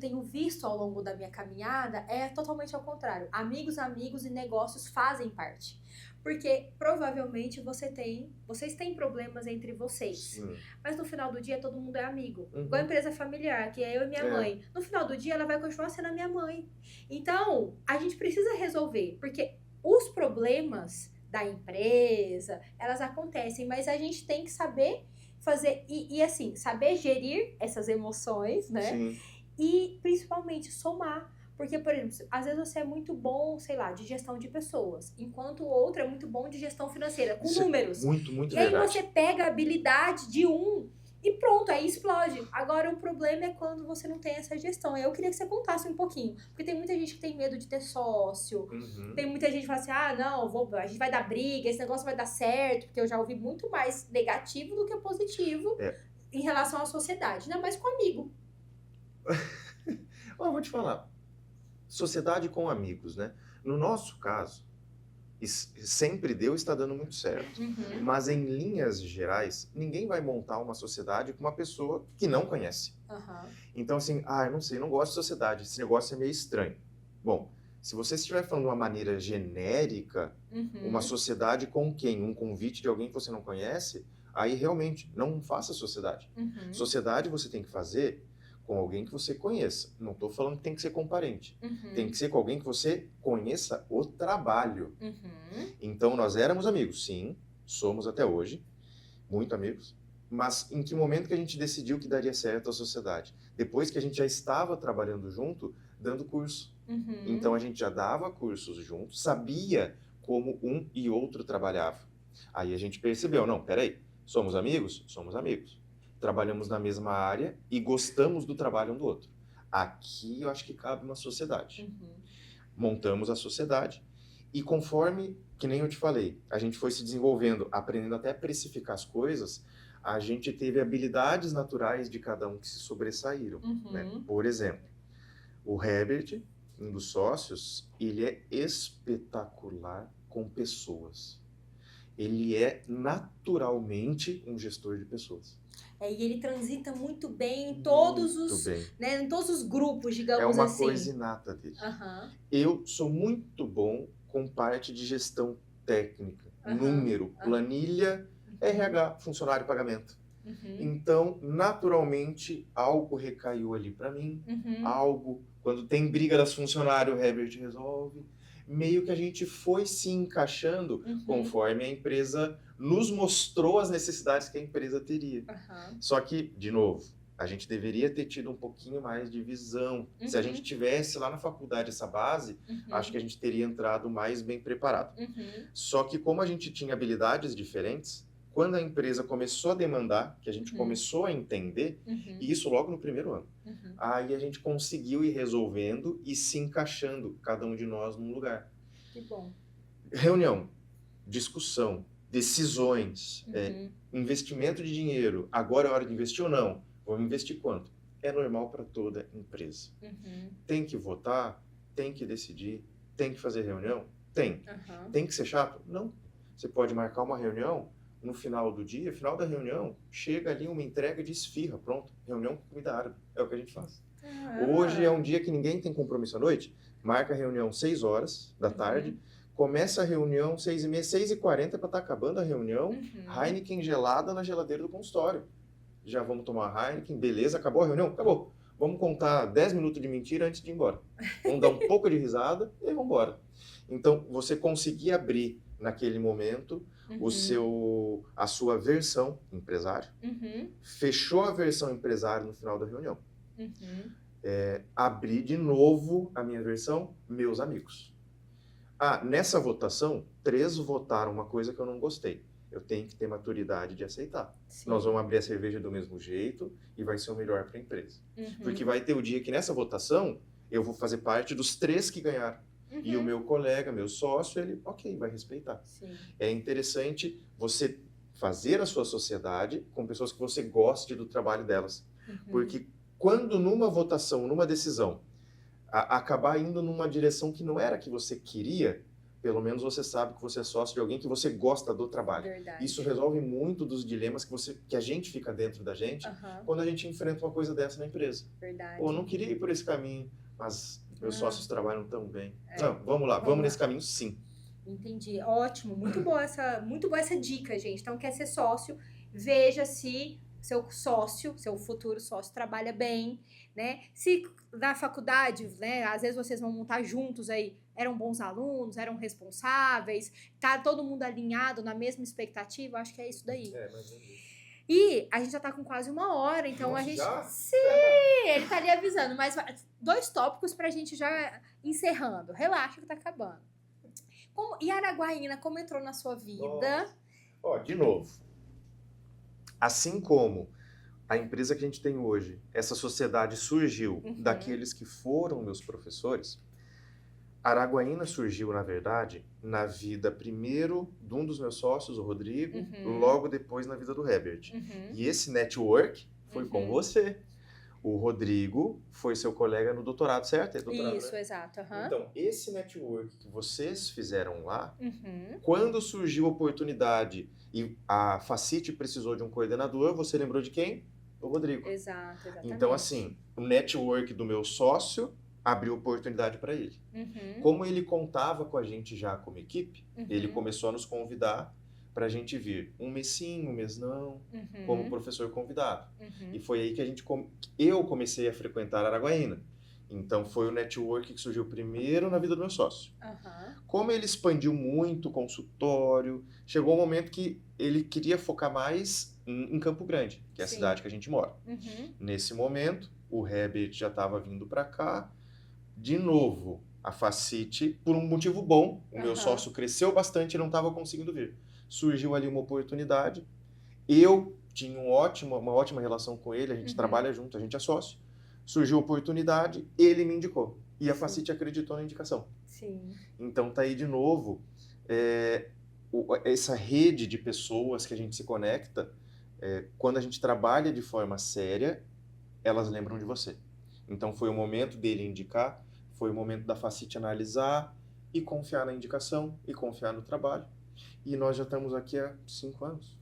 tenho visto ao longo da minha caminhada é totalmente ao contrário. Amigos e negócios fazem parte. Porque provavelmente vocês têm problemas entre vocês. Sim. Mas no final do dia todo mundo é amigo. Igual a empresa familiar, que é eu e minha mãe. No final do dia ela vai continuar sendo a minha mãe. Então, a gente precisa resolver. Porque os problemas da empresa, elas acontecem. Mas a gente tem que saber fazer, e assim, saber gerir essas emoções, né? Sim. E principalmente somar. Porque, por exemplo, às vezes você é muito bom, sei lá, de gestão de pessoas, enquanto o outro é muito bom de gestão financeira, com números. Muito, muito verdade. E aí você pega a habilidade de um e pronto, aí explode. Agora, o problema é quando você não tem essa gestão. Eu queria que você contasse um pouquinho. Porque tem muita gente que tem medo de ter sócio. Tem muita gente que fala assim, não, a gente vai dar briga, esse negócio vai dar certo. Porque eu já ouvi muito mais negativo do que positivo em relação à sociedade. Ainda mais com amigo. Eu vou te falar. Sociedade com amigos, né? No nosso caso, sempre deu e está dando muito certo. Mas em linhas gerais, ninguém vai montar uma sociedade com uma pessoa que não conhece. Então assim, eu não sei, não gosto de sociedade, esse negócio é meio estranho. Bom, se você estiver falando de uma maneira genérica, uma sociedade com quem? Um convite de alguém que você não conhece, aí realmente não faça sociedade. Sociedade você tem que fazer com alguém que você conheça. Não estou falando que tem que ser com parente. Tem que ser com alguém que você conheça o trabalho. Então, nós éramos amigos, sim. Somos até hoje. Muito amigos. Mas em que momento que a gente decidiu que daria certo a sociedade? Depois que a gente já estava trabalhando junto, dando curso. Então, a gente já dava cursos juntos, sabia como um e outro trabalhava. Aí a gente percebeu, não, peraí, somos amigos? Somos amigos. Trabalhamos na mesma área e gostamos do trabalho um do outro. Aqui eu acho que cabe uma sociedade. Montamos a sociedade E conforme, que nem eu te falei, a gente foi se desenvolvendo, aprendendo até a precificar as coisas, a gente teve habilidades naturais de cada um que se sobressaíram, né? Por exemplo, o Herbert, um dos sócios, ele é espetacular com pessoas. Ele é naturalmente um gestor de pessoas. E ele transita muito bem em todos né, em todos os grupos, digamos assim. É uma coisa inata dele. Eu sou muito bom com parte de gestão técnica, número, planilha, RH, funcionário e pagamento. Então, naturalmente, algo recaiu ali para mim, algo, quando tem briga das funcionários, o Herbert resolve. Meio que a gente foi se encaixando conforme a empresa nos mostrou as necessidades que a empresa teria. Só que, de novo, a gente deveria ter tido um pouquinho mais de visão. Se a gente tivesse lá na faculdade essa base, acho que a gente teria entrado mais bem preparado. Só que como a gente tinha habilidades diferentes, quando a empresa começou a demandar, que a gente começou a entender, e isso logo no primeiro ano, aí a gente conseguiu ir resolvendo e se encaixando, cada um de nós num lugar. Que bom. Reunião, discussão, decisões, investimento de dinheiro, agora é hora de investir ou não? Vamos investir quanto? É normal para toda empresa. Tem que votar, tem que decidir, tem que fazer reunião? Tem. Tem que ser chato? Não. Você pode marcar uma reunião no final do dia, final da reunião, chega ali uma entrega de esfirra, pronto, reunião com comida árabe, é o que a gente faz. Hoje é um dia que ninguém tem compromisso à noite, marca a reunião 6 horas da tarde, começa a reunião 6h30, 6h40 para estar acabando a reunião, Heineken gelada na geladeira do consultório. Já vamos tomar Heineken, beleza, acabou a reunião? Acabou. Vamos contar 10 minutos de mentira antes de ir embora. Vamos dar um pouco de risada e vamos embora. Então, você conseguir abrir naquele momento a sua versão empresário, fechou a versão empresário no final da reunião. Abri de novo a minha versão, meus amigos. Nessa votação, 3 votaram uma coisa que eu não gostei. Eu tenho que ter maturidade de aceitar. Sim. Nós vamos abrir a cerveja do mesmo jeito e vai ser o melhor para a empresa. Porque vai ter o dia que nessa votação eu vou fazer parte dos 3 que ganharam. E o meu colega, meu sócio, ele, vai respeitar. Sim. É interessante você fazer a sua sociedade com pessoas que você goste do trabalho delas. Porque quando numa votação, numa decisão, acabar indo numa direção que não era a que você queria, pelo menos você sabe que você é sócio de alguém que você gosta do trabalho. Verdade. Isso resolve muito dos dilemas que a gente fica dentro da gente quando a gente enfrenta uma coisa dessa na empresa. Verdade. Eu não queria ir por esse caminho, mas meus sócios trabalham tão bem. Não, vamos lá, vamos nesse caminho sim. Entendi, ótimo, muito boa essa dica, gente. Então, quer ser sócio, veja se seu sócio, seu futuro sócio trabalha bem, né? Se na faculdade, né, às vezes vocês vão montar juntos aí, eram bons alunos, eram responsáveis, tá todo mundo alinhado na mesma expectativa, acho que é isso daí. Mas é isso. E a gente já tá com quase 1 hora, então a gente... Já? Sim, ele tá ali avisando, mas 2 tópicos pra gente já encerrando. Relaxa que tá acabando. E Araguaína, como entrou na sua vida? De novo, assim como a empresa que a gente tem hoje, essa sociedade surgiu daqueles que foram meus professores, Araguaína surgiu, na verdade, na vida primeiro de um dos meus sócios, o Rodrigo, logo depois na vida do Herbert. E esse network foi com você. O Rodrigo foi seu colega no doutorado, certo? Doutorado, isso, né? Exato. Então, esse network que vocês fizeram lá, quando surgiu a oportunidade e a Facite precisou de um coordenador, você lembrou de quem? O Rodrigo. Exato, exatamente. Então, assim, o network do meu sócio abriu oportunidade para ele. Como ele contava com a gente já como equipe, ele começou a nos convidar para a gente vir um mês sim, um mês não, como professor convidado. E foi aí que eu comecei a frequentar Araguaína. Então foi o network que surgiu primeiro na vida do meu sócio. Como ele expandiu muito o consultório, chegou um momento que ele queria focar mais em Campo Grande, que é a cidade que a gente mora. Nesse momento, o Herbert já estava vindo para cá. De novo, a Facite, por um motivo bom, o meu sócio cresceu bastante e não estava conseguindo vir. Surgiu ali uma oportunidade, eu tinha uma ótima relação com ele, a gente trabalha junto, a gente é sócio. Surgiu a oportunidade, ele me indicou. E a Facite acreditou na indicação. Sim. Então tá aí de novo essa rede de pessoas que a gente se conecta, quando a gente trabalha de forma séria, elas lembram de você. Então foi o momento dele indicar, foi o momento da Facite analisar e confiar na indicação e confiar no trabalho. E nós já estamos aqui há 5 anos.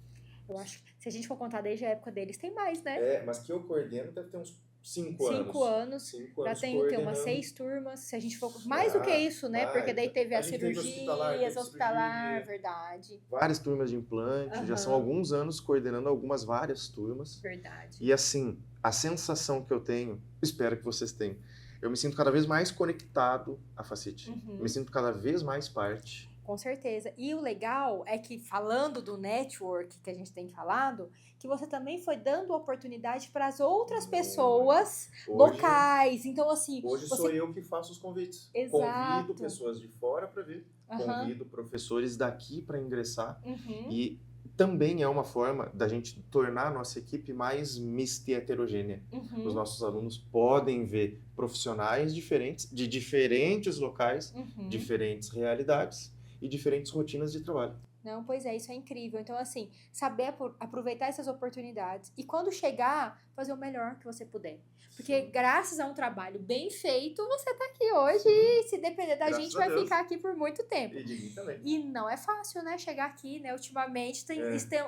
Eu acho que se a gente for contar desde a época deles, tem mais, né? Mas que eu coordeno deve ter uns 5 anos. 5 anos. 5 Já anos tem coordenando. umas 6 turmas. Se a gente for. Mais do que isso, né? Porque daí teve as cirurgias, hospitalar, verdade. Várias turmas de implante. Já são alguns anos coordenando várias turmas. Verdade. E assim, a sensação que eu tenho, espero que vocês tenham, eu me sinto cada vez mais conectado à Facite. Me sinto cada vez mais parte. Com certeza. E o legal é que, falando do network que a gente tem falado, que você também foi dando oportunidade para as outras pessoas locais. Então, assim... Hoje sou eu que faço os convites. Exato. Convido pessoas de fora para vir. Convido professores daqui para ingressar. E também é uma forma da gente tornar a nossa equipe mais mista e heterogênea. Os nossos alunos podem ver profissionais diferentes, de diferentes locais, diferentes realidades e diferentes rotinas de trabalho. Não, pois é, isso é incrível. Então, assim, saber aproveitar essas oportunidades e quando chegar, fazer o melhor que você puder. Porque graças a um trabalho bem feito, você tá aqui hoje e se depender da gente, vai ficar aqui por muito tempo. E de mim também. E não é fácil, né, chegar aqui, né? Ultimamente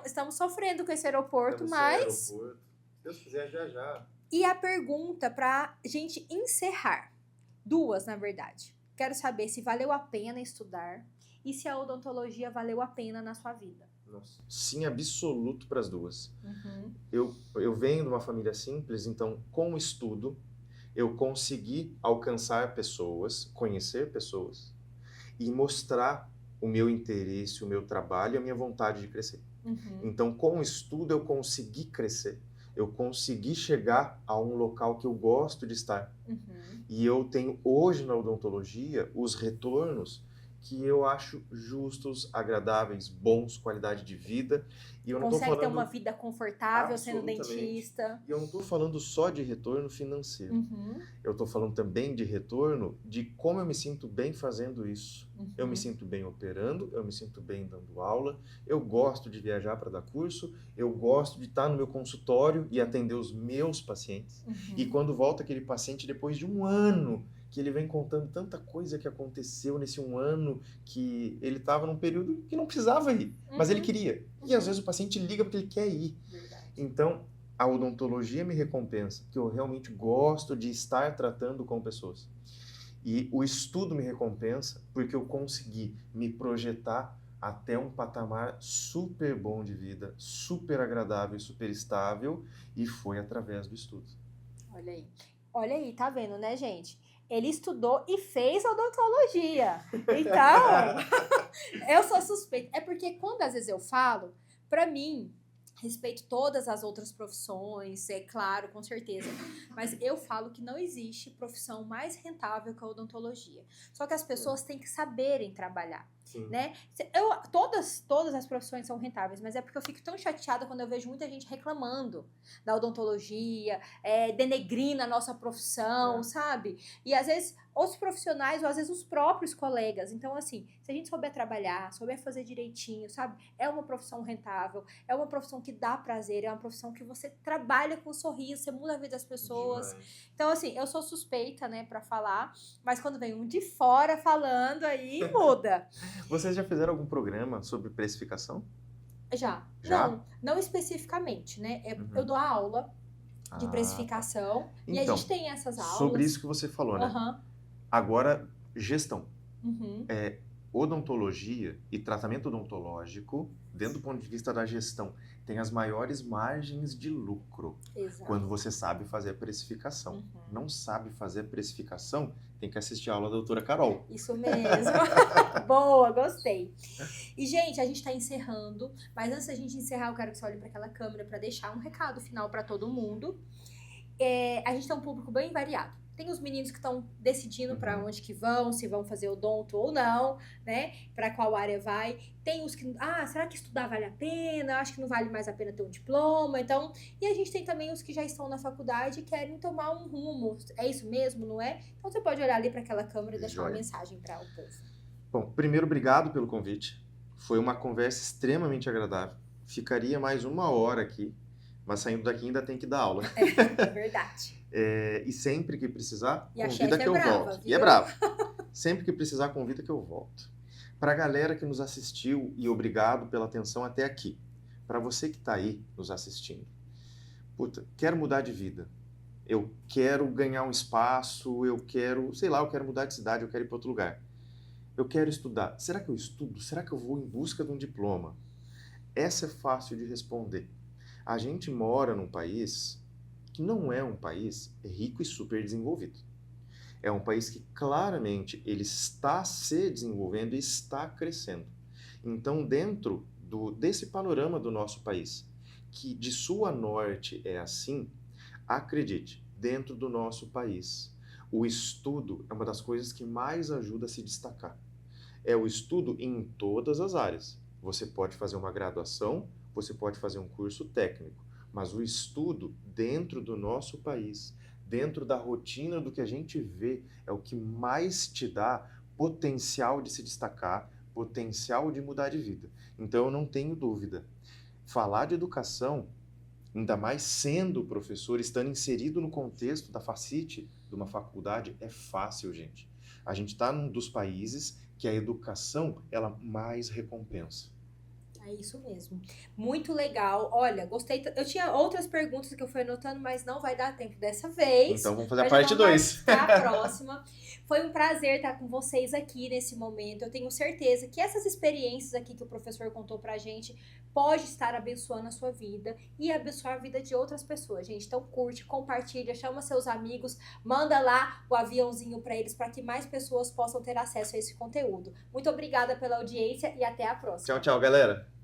estamos sofrendo com esse aeroporto, mas... Se Deus quiser, já. E a pergunta pra gente encerrar. 2, na verdade. Quero saber se valeu a pena estudar e se a odontologia valeu a pena na sua vida. Nossa. Sim, absoluto para as duas. Eu venho de uma família simples, então com o estudo eu consegui alcançar pessoas, conhecer pessoas e mostrar o meu interesse, o meu trabalho e a minha vontade de crescer. Então com o estudo eu consegui crescer, eu consegui chegar a um local que eu gosto de estar. E eu tenho hoje na odontologia os retornos que eu acho justos, agradáveis, bons, qualidade de vida. E eu não tô falando... ter uma vida confortável sendo dentista. E eu não estou falando só de retorno financeiro. Eu estou falando também de retorno de como eu me sinto bem fazendo isso. Eu me sinto bem operando, eu me sinto bem dando aula, eu gosto de viajar para dar curso, eu gosto de estar no meu consultório e atender os meus pacientes. E quando volta aquele paciente depois de 1 ano, que ele vem contando tanta coisa que aconteceu nesse 1 ano, que ele estava num período que não precisava ir, mas ele queria. E às vezes o paciente liga porque ele quer ir. Então, a odontologia me recompensa, que eu realmente gosto de estar tratando com pessoas. E o estudo me recompensa porque eu consegui me projetar até um patamar super bom de vida, super agradável, super estável, e foi através do estudo. Olha aí, tá vendo, né, gente? Ele estudou e fez odontologia. Então, eu sou suspeita. É porque quando às vezes eu falo, pra mim, respeito todas as outras profissões, é claro, com certeza. Mas eu falo que não existe profissão mais rentável que a odontologia. Só que as pessoas têm que saberem trabalhar. Né? Todas as profissões são rentáveis, mas é porque eu fico tão chateada quando eu vejo muita gente reclamando da odontologia, denegrindo a nossa profissão, sabe? E às vezes os profissionais ou às vezes os próprios colegas. Então, assim, se a gente souber trabalhar, souber fazer direitinho, sabe? É uma profissão rentável, é uma profissão que dá prazer, é uma profissão que você trabalha com um sorriso, você muda a vida das pessoas. Então, assim, eu sou suspeita, né, pra falar, mas quando vem um de fora falando, aí muda. Vocês já fizeram algum programa sobre precificação? Já? Não especificamente, né? Eu dou aula de precificação e a gente tem essas aulas. Sobre isso que você falou, né? Agora, gestão. Odontologia e tratamento odontológico, dentro do ponto de vista da gestão, tem as maiores margens de lucro. Quando você sabe fazer a precificação. Não sabe fazer a precificação, tem que assistir a aula da doutora Carol. Isso mesmo. Boa, gostei. E, gente, a gente tá encerrando, mas antes da gente encerrar, eu quero que você olhe para aquela câmera para deixar um recado final para todo mundo. A gente tem um público bem variado. tem os meninos que estão decidindo para Uhum. onde que vão, se vão fazer odonto ou não, né? Para qual área vai. Tem os que, será que estudar vale a pena? Acho que não vale mais a pena ter um diploma. Então, e a gente tem também os que já estão na faculdade e querem tomar um rumo. É isso mesmo, não é? Então você pode olhar ali para aquela câmera e deixar uma Joia. mensagem para o povo. Bom, primeiro, obrigado pelo convite. Foi uma conversa extremamente agradável. Ficaria mais 1 hora aqui, mas saindo daqui ainda tem que dar aula. É verdade. E sempre que precisar, E a convida chefe é que eu brava, volto. viu? E é bravo. Sempre que precisar, convida que eu volto. Para a galera que nos assistiu, e obrigado pela atenção até aqui. Para você que está aí nos assistindo. Puta, quero mudar de vida. Eu quero ganhar um espaço, eu quero mudar de cidade, eu quero ir para outro lugar. Eu quero estudar. Será que eu estudo? Será que eu vou em busca de um diploma? Essa é fácil de responder. A gente mora num país que não é um país rico e super desenvolvido. É um país que claramente ele está se desenvolvendo e está crescendo. Então, dentro desse panorama do nosso país, que de sul a norte é assim, acredite, dentro do nosso país, o estudo é uma das coisas que mais ajuda a se destacar. É o estudo em todas as áreas. Você pode fazer uma graduação, você pode fazer um curso técnico, mas o estudo dentro do nosso país, dentro da rotina do que a gente vê, é o que mais te dá potencial de se destacar, potencial de mudar de vida. Então eu não tenho dúvida. Falar de educação, ainda mais sendo professor, estando inserido no contexto da facite de uma faculdade, é fácil, gente. A gente está num dos países que a educação, ela mais recompensa. É isso mesmo. Muito legal. Olha, gostei. Eu tinha outras perguntas que eu fui anotando, mas não vai dar tempo dessa vez. Então vamos fazer a Mas parte vamos 2. para a próxima. Foi um prazer estar com vocês aqui nesse momento. Eu tenho certeza que essas experiências aqui que o professor contou pra gente pode estar abençoando a sua vida e abençoar a vida de outras pessoas, gente. Então curte, compartilha, chama seus amigos, manda lá o aviãozinho para eles para que mais pessoas possam ter acesso a esse conteúdo. Muito obrigada pela audiência e até a próxima. Tchau, tchau, galera.